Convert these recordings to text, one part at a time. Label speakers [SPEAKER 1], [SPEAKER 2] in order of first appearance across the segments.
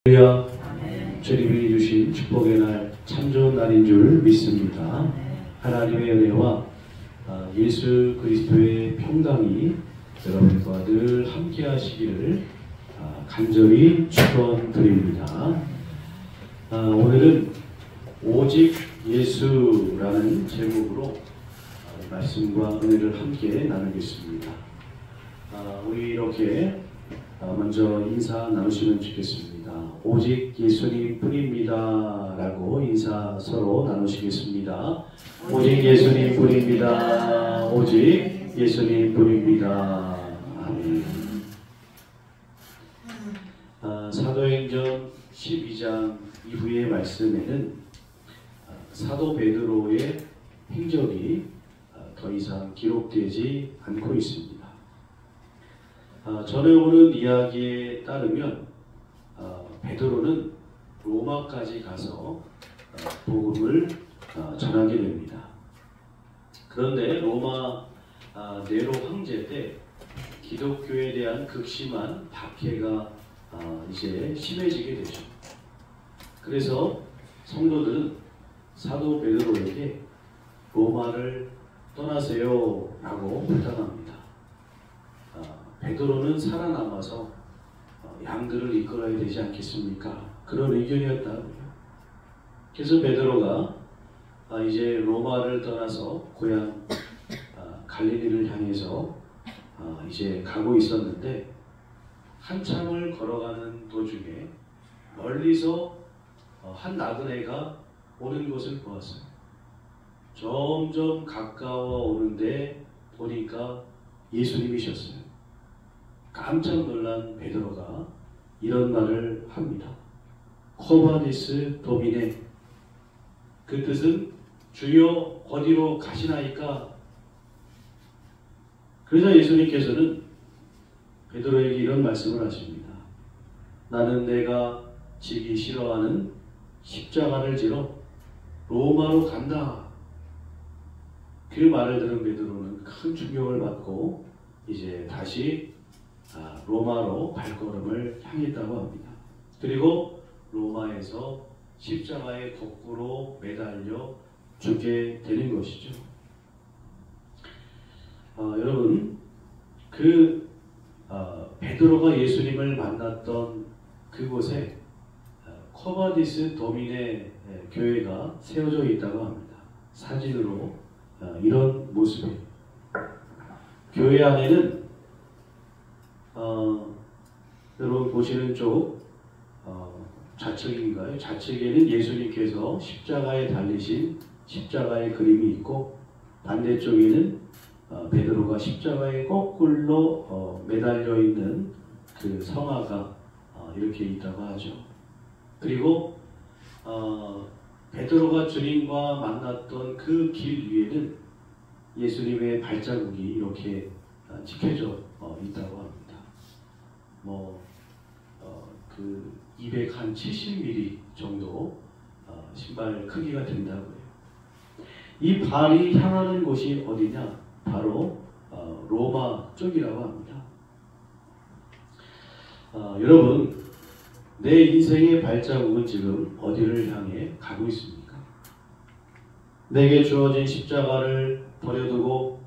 [SPEAKER 1] 할렐루야. 주님이 주신 축복의 날, 참 좋은 날인 줄 믿습니다. 하나님의 은혜와 예수 그리스도의 평강이 여러분과 늘 함께 하시기를 간절히 축원드립니다. 오늘은 오직 예수라는 제목으로 말씀과 은혜를 함께 나누겠습니다. 우리 이렇게 먼저 인사 나누시면 좋겠습니다. 오직 예수님 뿐입니다 라고 인사 서로 나누시겠습니다. 오직 예수님 뿐입니다. 오직 예수님 뿐입니다. 아멘. 사도행전 12장 이후의 말씀에는 사도 베드로의 행적이 더 이상 기록되지 않고 있습니다. 전에 오는 이야기에 따르면 베드로는 로마까지 가서 복음을 전하게 됩니다. 그런데 로마 네로 황제 때 기독교에 대한 극심한 박해가 이제 심해지게 되죠. 그래서 성도들은 사도 베드로에게 로마를 떠나세요 라고 부탁합니다. 베드로는 살아남아서 양들을 이끌어야 되지 않겠습니까? 그런 의견이었다고요. 그래서 베드로가 이제 로마를 떠나서 고향 갈릴리를 향해서 이제 가고 있었는데 한참을 걸어가는 도중에 멀리서 한 나그네가 오는 것을 보았어요. 점점 가까워 오는데 보니까 예수님이셨어요. 깜짝 놀란 베드로가 이런 말을 합니다. 코바디스 도미네. 그 뜻은 주여 어디로 가시나이까? 그러자 예수님께서는 베드로에게 이런 말씀을 하십니다. 나는 내가 지기 싫어하는 십자가를 지러 로마로 간다. 그 말을 들은 베드로는 큰 충격을 받고 이제 다시 로마로 발걸음을 향했다고 합니다. 그리고 로마에서 십자가에 거꾸로 매달려 죽게 되는 것이죠. 여러분, 베드로가 예수님을 만났던 그곳에 코바디스 도미네 교회가 세워져 있다고 합니다. 사진으로 이런 모습이에요. 교회 안에는 여러분 보시는 쪽 좌측인가요? 좌측에는 예수님께서 십자가에 달리신 십자가의 그림이 있고 반대쪽에는 베드로가 십자가에 거꾸로 매달려 있는 그 성화가 이렇게 있다고 하죠. 그리고 베드로가 주님과 만났던 그 길 위에는 예수님의 발자국이 이렇게 찍혀져 있다고 합니다. 270mm 정도 신발 크기가 된다고요. 이 발이 향하는 곳이 어디냐? 바로 로마 쪽이라고 합니다. 여러분, 내 인생의 발자국은 지금 어디를 향해 가고 있습니까? 내게 주어진 십자가를 버려두고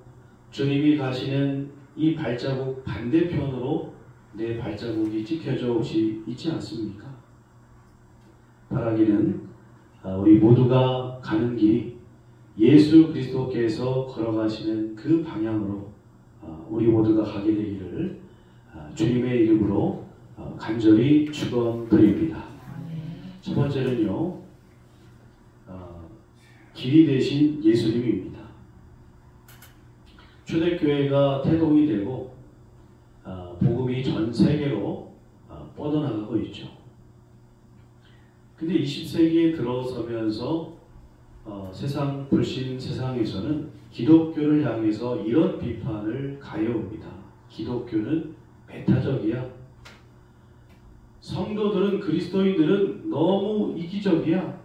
[SPEAKER 1] 주님이 가시는 이 발자국 반대편으로 내 발자국이 찍혀져 있지 않습니까? 바라기는 우리 모두가 가는 길이 예수 그리스도께서 걸어가시는 그 방향으로 우리 모두가 가게 되기를 주님의 이름으로 간절히 축원드립니다. 첫 번째는요, 길이 되신 예수님입니다. 초대교회가 태동이 되고 복음이 전 세계로 뻗어나가고 있죠. 근데 20세기에 들어서면서 세상 불신 세상에서는 기독교를 향해서 이런 비판을 가해옵니다. 기독교는 배타적이야. 성도들은, 그리스도인들은 너무 이기적이야.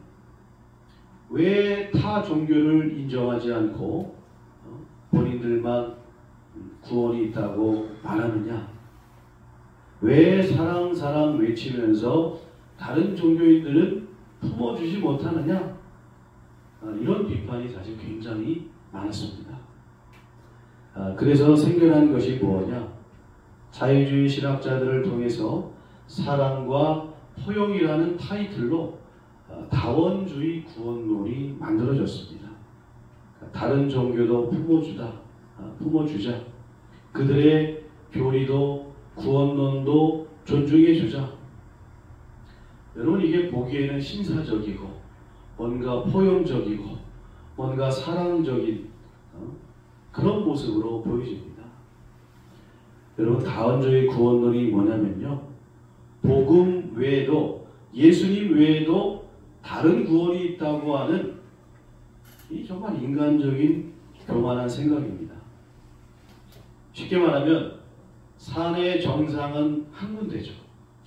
[SPEAKER 1] 왜 타 종교를 인정하지 않고 본인들만 구원이 있다고 말하느냐? 왜 사랑 사랑 외치면서 다른 종교인들은 품어주지 못하느냐? 이런 비판이 사실 굉장히 많았습니다. 그래서 생겨난 것이 뭐냐? 자유주의 신학자들을 통해서 사랑과 포용이라는 타이틀로 다원주의 구원론이 만들어졌습니다. 다른 종교도 품어주자. 그들의 교리도 구원론도 존중해주자. 여러분, 이게 보기에는 신사적이고 뭔가 포용적이고 뭔가 사랑적인 그런 모습으로 보여집니다. 여러분, 다원주의 구원론이 뭐냐면요, 복음 외에도, 예수님 외에도 다른 구원이 있다고 하는 이 정말 인간적인 교만한 생각입니다. 쉽게 말하면 산의 정상은 한 군데죠.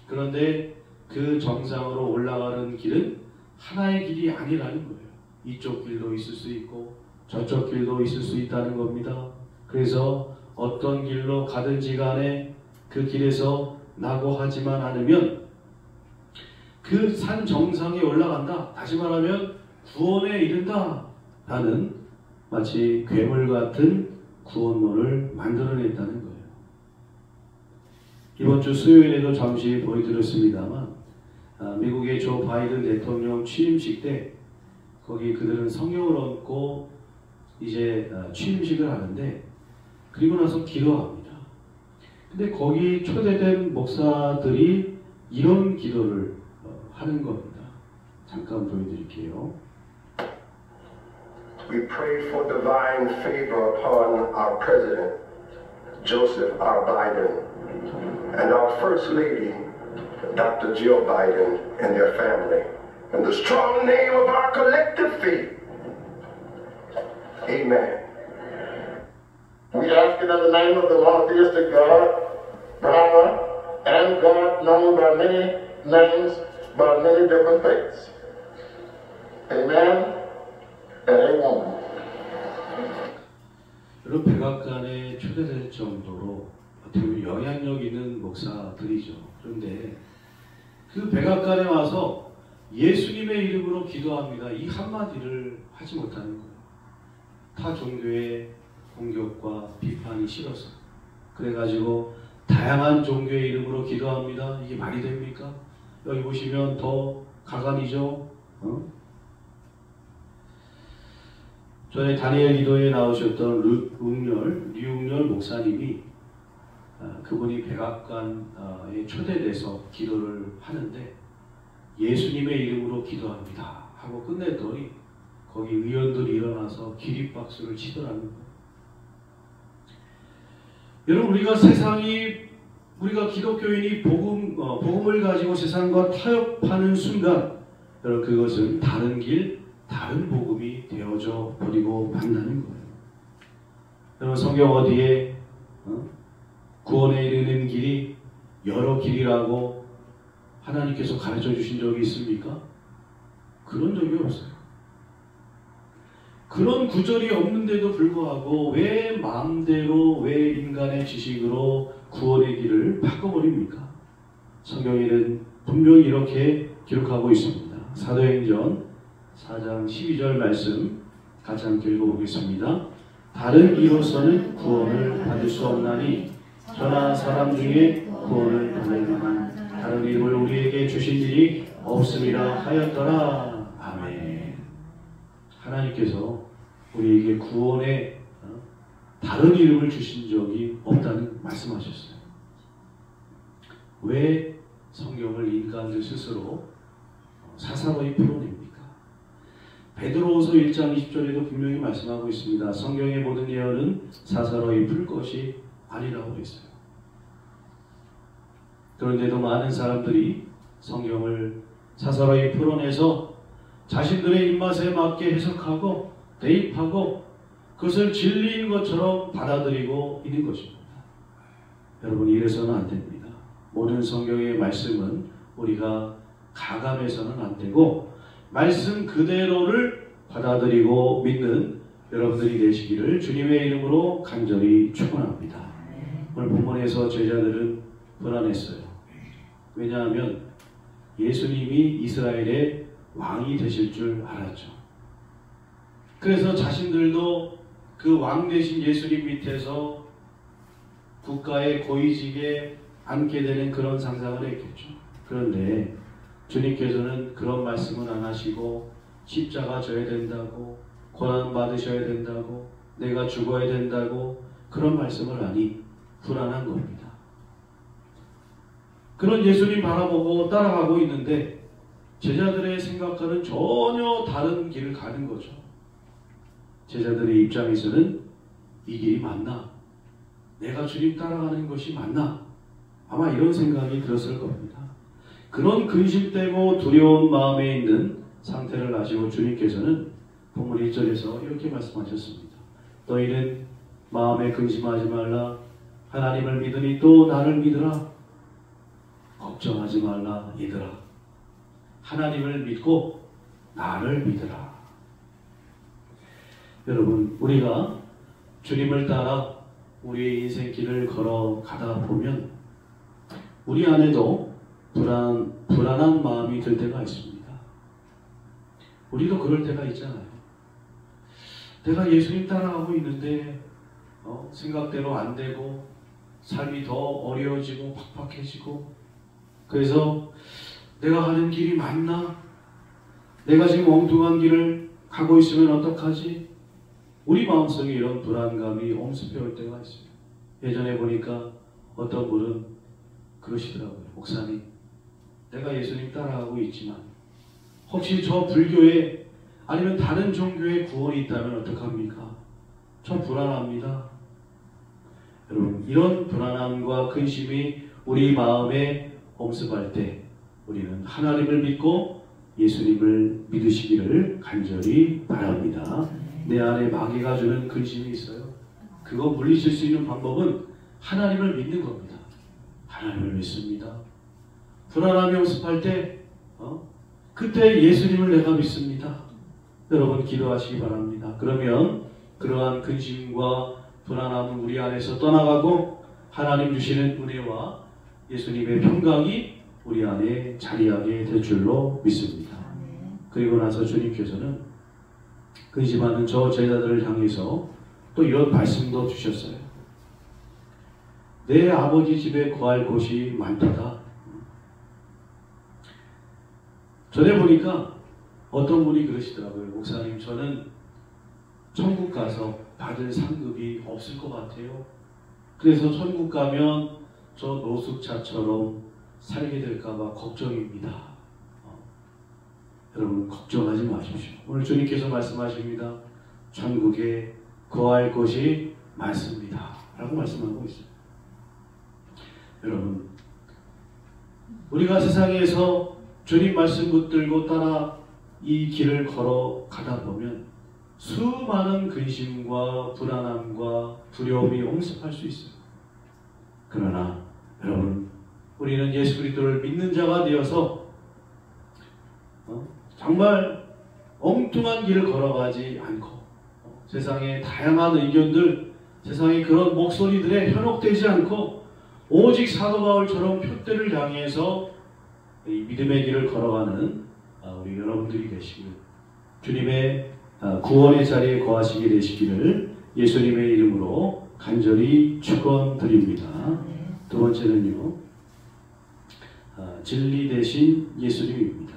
[SPEAKER 1] 그런데 그 정상으로 올라가는 길은 하나의 길이 아니라는 거예요. 이쪽 길도 있을 수 있고 저쪽 길도 있을 수 있다는 겁니다. 그래서 어떤 길로 가든지 간에 그 길에서 낙오하지만 않으면 그 산 정상에 올라간다. 다시 말하면 구원에 이른다. 라는 마치 괴물 같은 구원론을 만들어냈다는 거예요. 이번 주 수요일에도 잠시 보여드렸습니다만 미국의 조 바이든 대통령 취임식 때 거기 그들은 성경을 얹고 이제 취임식을 하는데 그리고 나서 기도합니다. 근데 거기 초대된 목사들이 이런 기도를 하는 겁니다. 잠깐 보여드릴게요.
[SPEAKER 2] We pray for divine favor upon our President, Joseph R. Biden, and our First Lady, Dr. Jill Biden, and their family. In the strong name of our collective faith. Amen.
[SPEAKER 3] We ask it in the name of the monotheistic God, Brahma, and God known by many names, by many different faiths. Amen and amen.
[SPEAKER 1] 여러분, 백악관에 초대될 정도로 어떻게 보면 영향력 있는 목사들이죠. 그런데 그 백악관에 와서 예수님의 이름으로 기도합니다. 이 한마디를 하지 못하는 거예요. 타 종교의 공격과 비판이 싫어서. 그래가지고 다양한 종교의 이름으로 기도합니다. 이게 말이 됩니까? 여기 보시면 더 가관이죠. 전에 다니엘 기도에 나오셨던 류웅열 목사님이 그분이 백악관에 초대돼서 기도를 하는데 예수님의 이름으로 기도합니다 하고 끝냈더니 거기 의원들이 일어나서 기립박수를 치더라는 거예요. 여러분, 우리가 기독교인이 복음을 가지고 세상과 타협하는 순간 여러분, 그것은 다른 길, 다른 복음이 되어져 버리고 만나는 거예요. 여러분, 성경 어디에 구원에 이르는 길이 여러 길이라고 하나님께서 가르쳐 주신 적이 있습니까? 그런 적이 없어요. 그런 구절이 없는데도 불구하고 왜 마음대로, 왜 인간의 지식으로 구원의 길을 바꿔버립니까? 성경에는 분명히 이렇게 기록하고 있습니다. 사도행전 4장 12절 말씀 같이 함께 읽어보겠습니다. 다른 이로서는 구원을 받을 수 없나니 저나 사람 중에 구원을 받을 만한 다른 이름을 우리에게 주신 일이 없음이라 하였더라. 아멘. 하나님께서 우리에게 구원의 다른 이름을 주신 적이 없다는 말씀하셨어요. 왜 성경을 인간들 스스로 사사로이 풀어냅니까? 베드로후서 1장 20절에도 분명히 말씀하고 있습니다. 성경의 모든 예언은 사사로이 풀 것이 아니라고 했어요. 그런데도 많은 사람들이 성경을 사사로이 풀어내서 자신들의 입맛에 맞게 해석하고 대입하고 그것을 진리인 것처럼 받아들이고 있는 것입니다. 여러분, 이래서는 안 됩니다. 모든 성경의 말씀은 우리가 가감해서는 안 되고 말씀 그대로를 받아들이고 믿는 여러분들이 되시기를 주님의 이름으로 간절히 축원합니다. 오늘 본문에서 제자들은 불안했어요. 왜냐하면 예수님이 이스라엘의 왕이 되실 줄 알았죠. 그래서 자신들도 그 왕 되신 예수님 밑에서 국가의 고위직에 앉게 되는 그런 상상을 했겠죠. 그런데 주님께서는 그런 말씀은 안 하시고 십자가 져야 된다고, 고난 받으셔야 된다고, 내가 죽어야 된다고 그런 말씀을 하니 불안한 겁니다. 그런 예수님 바라보고 따라가고 있는데 제자들의 생각과는 전혀 다른 길을 가는 거죠. 제자들의 입장에서는 이 길이 맞나? 내가 주님 따라가는 것이 맞나? 아마 이런 생각이 들었을 겁니다. 그런 근심되고 두려운 마음에 있는 상태를 아시고 주님께서는 본문 1절에서 이렇게 말씀하셨습니다. 너희는 마음에 근심하지 말라. 하나님을 믿으니 또 나를 믿으라. 걱정하지 말라 얘들아. 하나님을 믿고 나를 믿으라. 여러분, 우리가 주님을 따라 우리의 인생길을 걸어가다 보면 우리 안에도 불안한 마음이 들 때가 있습니다. 우리도 그럴 때가 있잖아요. 내가 예수님 따라가고 있는데 생각대로 안 되고 삶이 더 어려워지고 팍팍해지고, 그래서 내가 가는 길이 맞나? 내가 지금 엉뚱한 길을 가고 있으면 어떡하지? 우리 마음속에 이런 불안감이 엄습해 올 때가 있어요. 예전에 보니까 어떤 분은 그러시더라고요. 목사님, 내가 예수님 따라가고 있지만 혹시 저 불교에 아니면 다른 종교에 구원이 있다면 어떡합니까? 저 불안합니다. 여러분, 이런 불안함과 근심이 우리 마음에 엄습할 때 우리는 하나님을 믿고 예수님을 믿으시기를 간절히 바랍니다. 내 안에 마귀가 주는 근심이 있어요. 그거 물리칠 수 있는 방법은 하나님을 믿는 겁니다. 하나님을 믿습니다. 불안함이 엄습할 때 그때 예수님을 내가 믿습니다. 여러분 기도하시기 바랍니다. 그러면 그러한 근심과 불안함은 우리 안에서 떠나가고 하나님 주시는 은혜와 예수님의 평강이 우리 안에 자리하게 될 줄로 믿습니다. 그리고 나서 주님께서는 근심하는 저 제자들을 향해서 또 이런 말씀도 주셨어요. 내 아버지 집에 거할 곳이 많도다. 전에 보니까 어떤 분이 그러시더라고요. 목사님, 저는 천국 가서 받을 상급이 없을 것 같아요. 그래서 천국 가면 저 노숙자처럼 살게 될까봐 걱정입니다. 여러분 걱정하지 마십시오. 오늘 주님께서 말씀하십니다. 천국에 거할 곳이 많습니다. 라고 말씀하고 있어요. 여러분, 우리가 세상에서 주님 말씀 붙들고 따라 이 길을 걸어가다 보면 수많은 근심과 불안함과 두려움이 엄습할 수 있어요. 그러나 여러분, 우리는 예수 그리스도를 믿는 자가 되어서 정말 엉뚱한 길을 걸어가지 않고 세상의 다양한 의견들, 세상의 그런 목소리들에 현혹되지 않고 오직 사도 바울처럼 표대를 향해서 이 믿음의 길을 걸어가는 우리 여러분들이 계시길, 주님의 구원의 자리에 거하시게 되시기를 예수님의 이름으로 간절히 축원드립니다. 두 번째는요, 진리 대신 예수님입니다.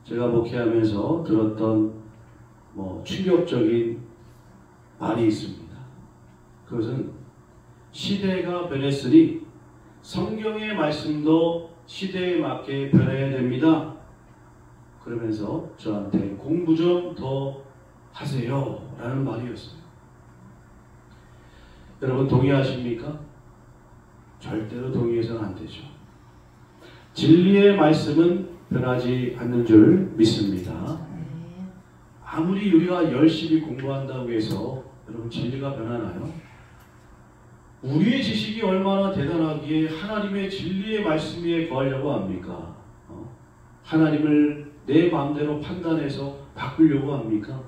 [SPEAKER 1] 제가 목회하면서 들었던 충격적인 말이 있습니다. 그것은 시대가 변했으니 성경의 말씀도 시대에 맞게 변해야 됩니다. 그러면서 저한테 공부 좀 더 하세요 라는 말이었어요. 여러분 동의하십니까? 절대로 동의해서는 안 되죠. 진리의 말씀은 변하지 않는 줄 믿습니다. 아무리 우리가 열심히 공부한다고 해서 여러분 진리가 변하나요? 우리의 지식이 얼마나 대단하기에 하나님의 진리의 말씀 위에 거하려고 합니까? 하나님을 내 마음대로 판단해서 바꾸려고 합니까?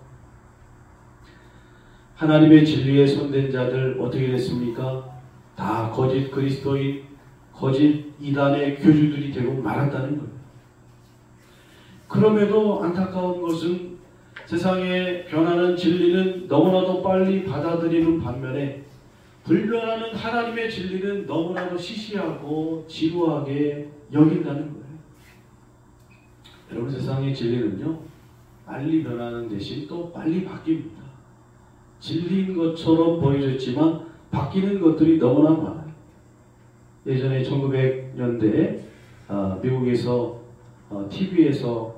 [SPEAKER 1] 하나님의 진리에 손댄 자들 어떻게 됐습니까? 다 거짓 그리스도인, 거짓 이단의 교주들이 되고 말았다는 거예요. 그럼에도 안타까운 것은 세상에 변하는 진리는 너무나도 빨리 받아들이는 반면에 불변하는 하나님의 진리는 너무나도 시시하고 지루하게 여긴다는 거예요. 여러분, 세상의 진리는요, 빨리 변하는 대신 또 빨리 바뀝니다. 진리인 것처럼 보여졌지만 바뀌는 것들이 너무나 많아요. 예전에 1900년대에 미국에서 TV에서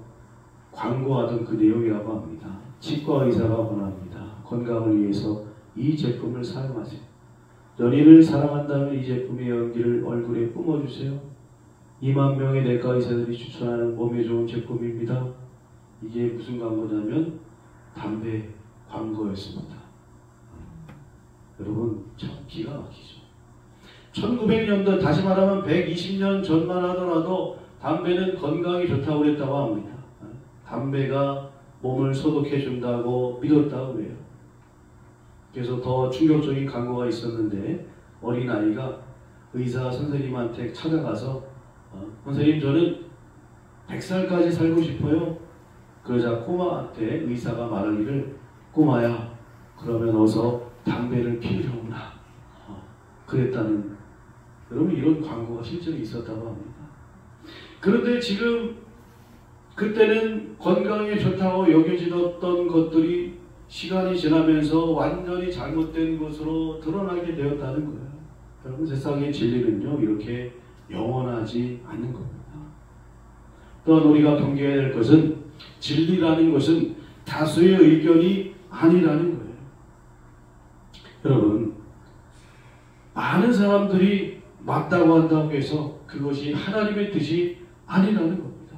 [SPEAKER 1] 광고하던 그 내용이라고 합니다. 치과 의사가 권합니다. 건강을 위해서 이 제품을 사용하세요. 연인을 사랑한다면 이 제품의 연기를 얼굴에 뿜어주세요. 2만 명의 내과 의사들이 추천하는 몸에 좋은 제품입니다. 이게 무슨 광고냐면 담배 광고였습니다. 여러분, 참 기가 막히죠. 1900년도, 다시 말하면 120년 전만 하더라도 담배는 건강에 좋다고 그랬다고 합니다. 담배가 몸을 소독해 준다고 믿었다고 해요. 그래서 더 충격적인 광고가 있었는데, 어린아이가 의사 선생님한테 찾아가서 선생님, 저는 100살까지 살고 싶어요. 그러자 꼬마한테 의사가 말하기를, 꼬마야, 그러면 어서 담배를 피우려구나. 그랬다는, 여러분, 이런 광고가 실제로 있었다고 합니다. 그런데 지금, 그때는 건강에 좋다고 여겨지던 것들이 시간이 지나면서 완전히 잘못된 것으로 드러나게 되었다는 거예요. 여러분, 세상의 진리는요, 이렇게 영원하지 않는 겁니다. 또한 우리가 경계해야 될 것은, 진리라는 것은 다수의 의견이 아니라는 거예요. 여러분, 많은 사람들이 맞다고 한다고 해서 그것이 하나님의 뜻이 아니라는 겁니다.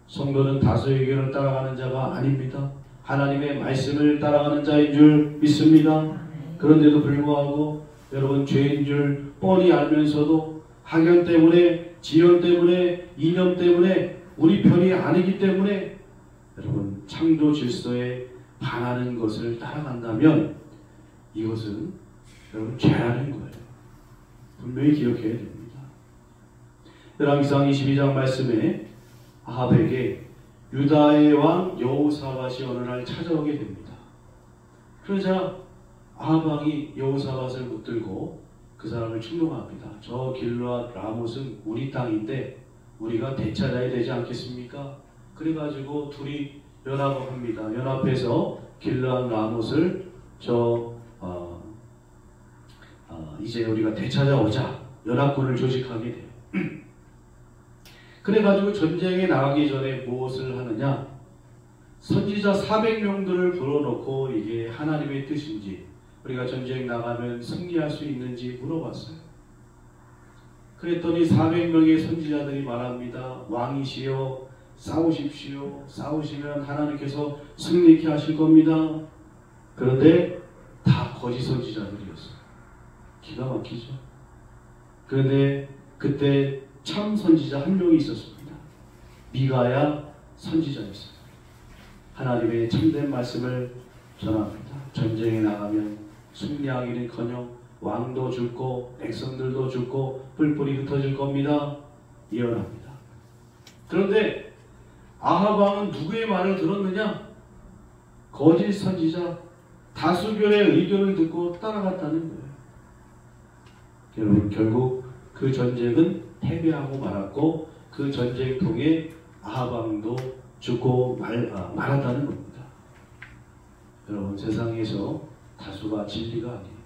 [SPEAKER 1] 성도는 다수의 의견을 따라가는 자가 아닙니다. 하나님의 말씀을 따라가는 자인 줄 믿습니다. 그런데도 불구하고 여러분, 죄인 줄 뻔히 알면서도 학연 때문에, 지연 때문에, 이념 때문에, 우리 편이 아니기 때문에 여러분, 창조 질서에 반하는 것을 따라간다면 이것은 여러분, 죄라는 거예요. 분명히 기억해야 됩니다. 열왕기상 22장 말씀에 아합에게 유다의 왕 여호사밧이 어느 날 찾아오게 됩니다. 그러자 아합 왕이 여호사밧을 붙들고 그 사람을 충동합니다. 저 길르앗 라못은 우리 땅인데 우리가 되찾아야 되지 않겠습니까? 그래가지고 둘이 연합을 합니다. 연합해서 길르앗 라못을 이제 우리가 되찾아오자 연합군을 조직하게 돼요. 그래가지고 전쟁에 나가기 전에 무엇을 하느냐? 선지자 400명들을 불러놓고 이게 하나님의 뜻인지, 우리가 전쟁 나가면 승리할 수 있는지 물어봤어요. 그랬더니 400명의 선지자들이 말합니다. 왕이시여, 싸우십시오. 싸우시면 하나님께서 승리케 하실 겁니다. 그런데 다 거짓 선지자들이었어요. 기가 막히죠. 그런데 그때 참 선지자 한 명이 있었습니다. 미가야 선지자였어요. 하나님의 참된 말씀을 전합니다. 전쟁에 나가면 승리하기는커녕 왕도 죽고 백성들도 죽고 뿔뿔이 흩어질 겁니다. 예언합니다. 그런데 아합 왕은 누구의 말을 들었느냐? 거짓 선지자 다수결의 의견을 듣고 따라갔다는 거예요. 여러분, 결국 그 전쟁은 패배하고 말았고 그 전쟁통에 아합 왕도 죽고 말았다는 겁니다. 여러분, 세상에서 다수가 진리가 아니에요.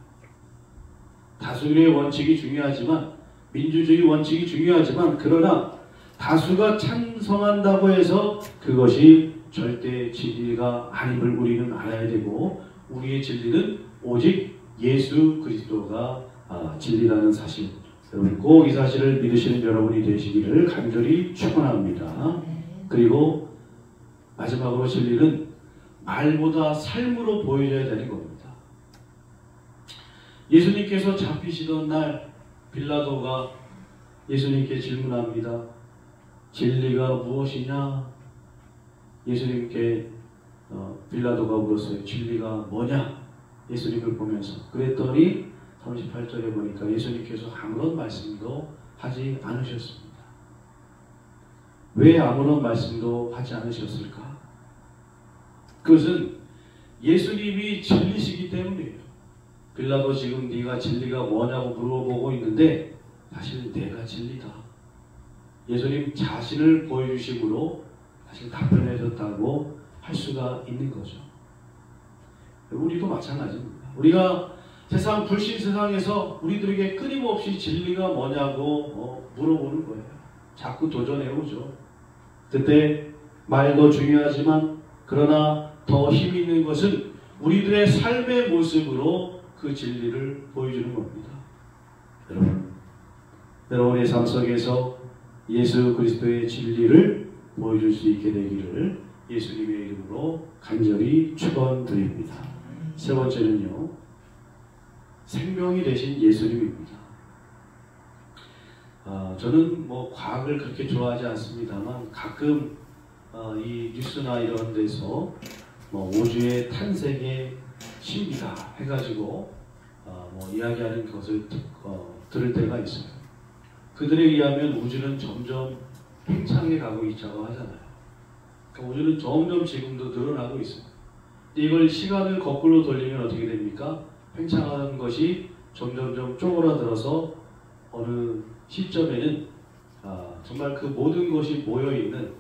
[SPEAKER 1] 다수의 원칙이 중요하지만, 민주주의 원칙이 중요하지만, 그러나 다수가 찬성한다고 해서 그것이 절대 진리가 아님을 우리는 알아야 되고, 우리의 진리는 오직 예수 그리스도가 진리라는 사실, 여러분 꼭 이 사실을 믿으시는 여러분이 되시기를 간절히 축원합니다. 그리고 마지막으로 진리는 말보다 삶으로 보여져야 되는 겁니다. 예수님께서 잡히시던 날 빌라도가 예수님께 질문합니다. 진리가 무엇이냐? 예수님께 빌라도가 물었어요. 진리가 뭐냐? 예수님을 보면서. 그랬더니 38절에 보니까 예수님께서 아무런 말씀도 하지 않으셨습니다. 왜 아무런 말씀도 하지 않으셨을까? 그것은 예수님이 진리시기 때문이에요. 빌라도 지금 네가 진리가 뭐냐고 물어보고 있는데 사실 내가 진리다. 예수님 자신을 보여주심으로 사실 답변해 줬다고 할 수가 있는 거죠. 우리도 마찬가지입니다. 우리가 세상 불신 세상에서 우리들에게 끊임없이 진리가 뭐냐고 물어보는 거예요. 자꾸 도전해오죠. 그때 말도 중요하지만 그러나 더 힘이 있는 것은 우리들의 삶의 모습으로 그 진리를 보여주는 겁니다. 여러분의 삶 속에서 예수 그리스도의 진리를 보여줄 수 있게 되기를 예수님의 이름으로 간절히 축원드립니다. 세 번째는요, 생명이 되신 예수님입니다. 저는 과학을 그렇게 좋아하지 않습니다만 가끔 이 뉴스나 이런 데서 우주의 탄생의 신비다 해가지고 이야기하는 것을 들을 때가 있어요. 그들에 의하면 우주는 점점 팽창해 가고 있다고 하잖아요. 그러니까 우주는 점점 지금도 늘어나고 있어요. 이걸 시간을 거꾸로 돌리면 어떻게 됩니까? 팽창하는 것이 점점점 쪼그라들어서 어느 시점에는 정말 그 모든 것이 모여있는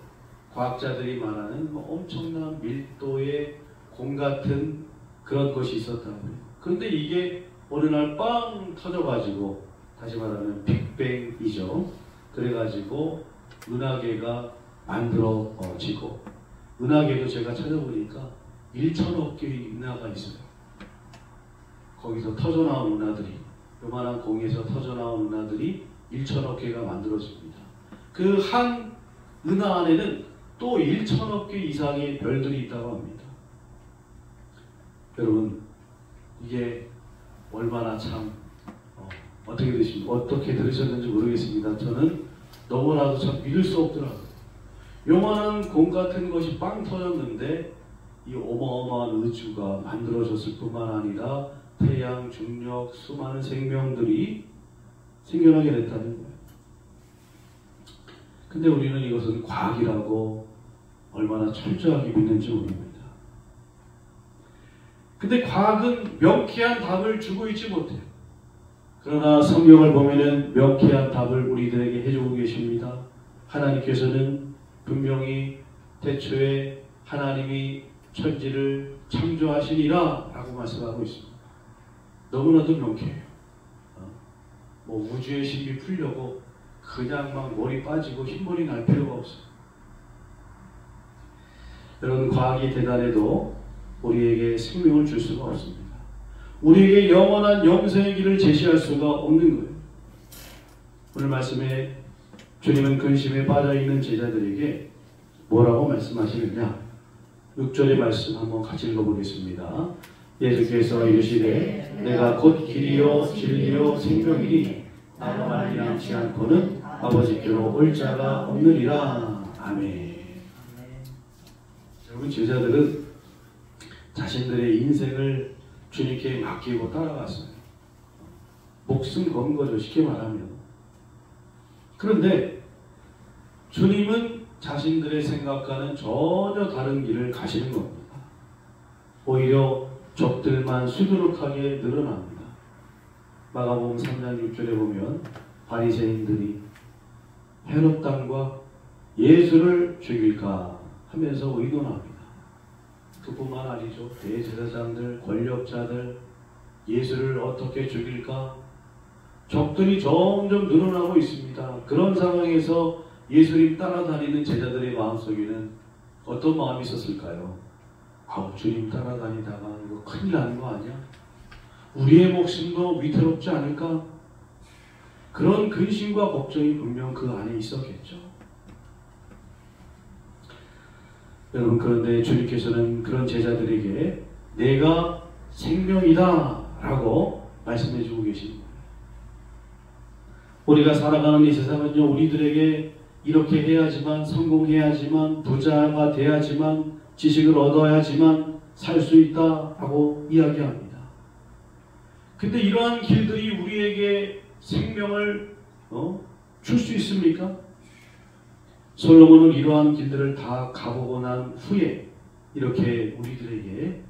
[SPEAKER 1] 과학자들이 말하는 엄청난 밀도의 공 같은 그런 것이 있었다고요. 그런데 이게 어느 날 빵 터져가지고 다시 말하면 빅뱅이죠. 그래가지고 은하계가 만들어지고 은하계도 제가 찾아보니까 1천억 개의 은하가 있어요. 거기서 터져나온 은하들이 요만한 공에서 터져나온 은하들이 1천억 개가 만들어집니다. 그 한 은하 안에는 또 1천억 개 이상의 별들이 있다고 합니다. 여러분 이게 얼마나 참 어떻게 들으셨는지 모르겠습니다. 저는 너무나도 참 믿을 수 없더라고요. 요만한 공 같은 것이 빵 터졌는데 이 어마어마한 우주가 만들어졌을 뿐만 아니라 태양, 중력, 수많은 생명들이 생겨나게 됐다는 거예요. 근데 우리는 이것은 과학이라고 얼마나 철저하게 믿는지 모릅니다. 근데 과학은 명쾌한 답을 주고 있지 못해요. 그러나 성경을 보면은 명쾌한 답을 우리들에게 해주고 계십니다. 하나님께서는 분명히 태초에 하나님이 천지를 창조하시니라 라고 말씀하고 있습니다. 너무나도 명쾌해요. 우주의 신비 풀려고 그냥 막 머리 빠지고 흰머리 날 필요가 없어요. 여러분 과학이 대단해도 우리에게 생명을 줄 수가 없습니다. 우리에게 영원한 영생의 길을 제시할 수가 없는 거예요. 오늘 말씀에 주님은 근심에 빠져있는 제자들에게 뭐라고 말씀하시느냐? 6절의 말씀 한번 같이 읽어보겠습니다. 예수께서 이르시되 내가 곧 길이요 진리요 생명이니 나로 말미암지 않고는 아버지께로 올 자가 없느니라. 아멘. 여러분 제자들은 자신들의 인생을 주님께 맡기고 따라갔어요. 목숨 건 거죠, 쉽게 말하면. 그런데 주님은 자신들의 생각과는 전혀 다른 길을 가시는 겁니다. 오히려 적들만 수두룩하게 늘어납니다. 마가복음 3장 6절에 보면 바리새인들이 헤롯 땅과 예수를 죽일까 하면서 의논합니다. 그뿐만 아니죠. 대제사장들, 권력자들 예수를 어떻게 죽일까? 적들이 점점 늘어나고 있습니다. 그런 상황에서 예수님 따라다니는 제자들의 마음속에는 어떤 마음이 있었을까요? 주님 따라다니다가 이거 큰일 나는 거 아니야? 우리의 목숨도 위태롭지 않을까? 그런 근심과 걱정이 분명 그 안에 있었겠죠. 여러분 그런데 주님께서는 그런 제자들에게 내가 생명이다 라고 말씀해 주고 계십니다. 우리가 살아가는 이 세상은요, 우리들에게 이렇게 해야지만, 성공해야지만, 부자가 돼야지만, 지식을 얻어야지만 살 수 있다라고 이야기합니다. 근데 이러한 길들이 우리에게 생명을 줄 수 있습니까? 솔로몬은 이러한 길들을 다 가보고 난 후에 이렇게 우리들에게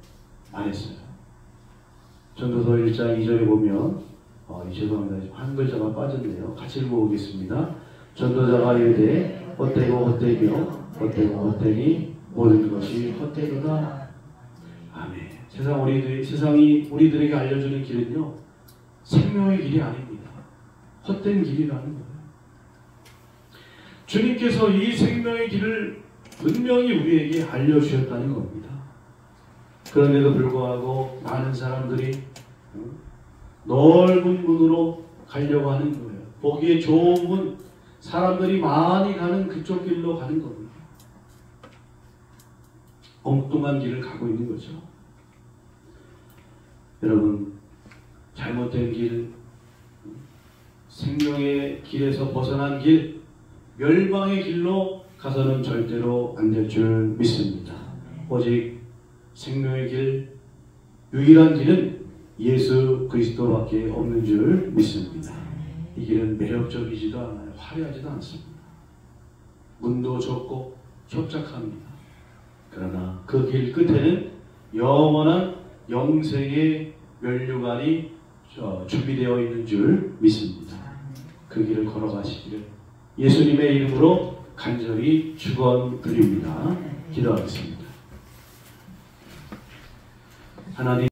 [SPEAKER 1] 말했어요. 전도서 1장 2절에 보면 죄송합니다. 지금 한 글자가 빠졌네요. 같이 읽어보겠습니다. 전도자가 이르되 헛되고 헛되며 헛되고 헛되니 모든 것이 헛되도다. 아멘. 세상이 우리들에게 알려주는 길은요, 생명의 길이 아닙니다. 헛된 길이라는 거예요. 주님께서 이 생명의 길을 분명히 우리에게 알려주셨다는 겁니다. 그런데도 불구하고 많은 사람들이 넓은 문으로 가려고 하는 거예요. 보기에 좋은 문, 사람들이 많이 가는 그쪽 길로 가는 겁니다. 엉뚱한 길을 가고 있는 거죠. 여러분, 잘못된 길, 생명의 길에서 벗어난 길, 멸망의 길로 가서는 절대로 안 될 줄 믿습니다. 오직 생명의 길, 유일한 길은 예수 그리스도밖에 없는 줄 믿습니다. 이 길은 매력적이지도 않아요. 화려하지도 않습니다. 문도 좁고 협착합니다. 그러나 그 길 끝에는 영원한 영생의 면류관이 준비되어 있는 줄 믿습니다. 그 길을 걸어가시기를 예수님의 이름으로 간절히 축원드립니다. 기도하겠습니다. 하나님,